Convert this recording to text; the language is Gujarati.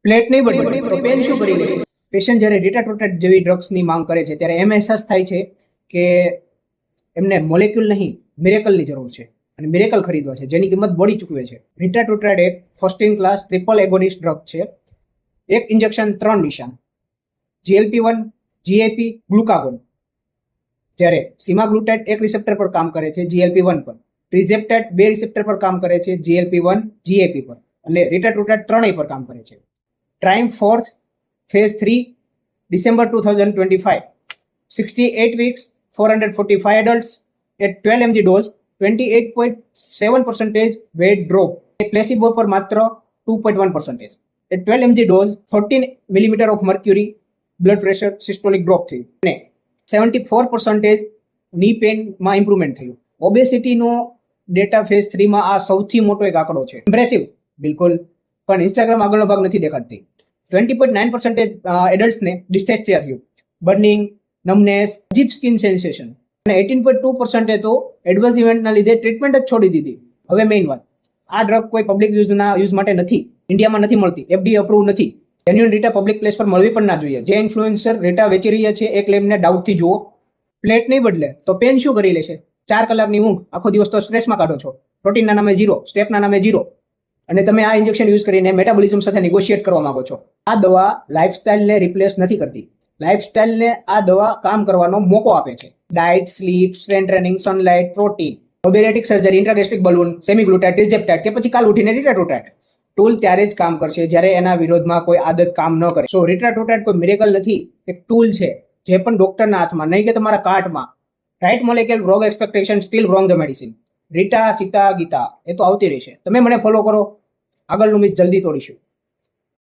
પ્લેટ નહીં બદલે તો પેન શું કરી લે? પેશન્ટ જ્યારે રીટાટ્રોટેટ જેવી ડ્રગ્સની માંગ કરે છે ત્યારે એમ અહેસાસ થાય છે કે એમને મોલેક્યુલ નહીં મિરેકલની જરૂર છે અને મિરેકલ ખરીદવા છે જેની કિંમત બોડી ચૂકવે છે. રીટાટ્રોટેટ એક first in class triple agonist drug છે. એક ઇન્જેક્શન 3 નિશાન, GLP-1, GIP, ગ્લુકાગોન. જ્યારે સીમાગ્લુટેટ એક રિસેપ્ટર પર કામ કરે છે, GLP-1 પર. ટ્રિઝેપ્ટેટ 2 રિસેપ્ટર પર કામ કરે છે, GLP-1, GIP પર. અને રીટાટ્રોટેટ 3 પર કામ કરે છે. ટ્રાયમ્ફ fourth phase 3 December 2025, 68 weeks, 445 adults at 12 mg dose, 28.7% weight drop. Placebo પર માત્ર 2.1%. At 12 mg dose, 14 millimeter of mercury blood pressure systolic drop થયું અને 74% ની પેનમાં ઇમ્પ્રુવમેન્ટ થયું. ઓબેસિટીનો ડેટા ફેઝ 3 માં આ સૌથી મોટો એક આંકડો છે. ઇમ્પ્રેસિવ બિલકુલ, પણ ઇન્સ્ટાગ્રામ આગળનો ભાગ નથી દેખાડતી. 20.9% એડલ્ટ્સને ડિસ્ટેસ્ટિયા થયું, બર્નિંગ, નમનેસ, અજીબ સ્કિન સેન્સેશન અને 18.2% તો એડવર્સ ઇવેન્ટના લીધે ટ્રીટમેન્ટ જ છોડી દીધી. હવે મેઇન વાત, આ ડ્રગ કોઈ પબ્લિક યુઝ માટે નથી, ઇન્ડિયામાં નથી મળતી, FDA અપ્રૂવ નથી. જેન્યુઅન રીટા પબ્લિક પ્લેસ પર મળવી પણ ના જોઈએ. જે ઇન્ફ્લુએન્સર રીટા વેચી રહ્યા છે એ ક્લેમને ડાઉટથી જુઓ. પ્લેટ નહીં બદલે તો પેન શું કરી લેશે? 4 કલાકની ઊંઘ, આખો દિવસ તો સ્ટ્રેસમાં કાઢો છો, પ્રોટીનના નામે 0, સ્ટેપના નામે 0, અને તમે આ ઇન્જેક્શન યુઝ કરીને મેટાબોલિઝમ સાથે નેગોશિએટ કરવા માંગો છો. આ દવા લાઇફસ્ટાઇલને રિપ્લેસ નથી કરતી. લાઇફસ્ટાઇલને આ દવા કામ કરવાનો મોકો આપે છે. Diet, sleep, strength training, sunlight, protein, bariatric surgery, intragastric balloon, semaglutide, tirzepatide કે પછી કાલ ઉઠીને રીટાટ્રોટેટ. ટૂલ ત્યારે જ કામ કરશે જ્યારે એના વિરોધમાં કોઈ આદત કામ ન કરે. સો રીટાટ્રોટેટ કોઈ મિરેકલ નથી, એક ટૂલ છે જે પણ ડોક્ટરના હાથમાં, નહીં કે તમારા કાર્ટમાં. Right molecule, wrong expectation, still wrong the medicine. Rita, Sita, Gita એ તો આવતી રહેશે. તમે મને ફોલો કરો, આગળનું મિથ જલ્દી તોડીશું.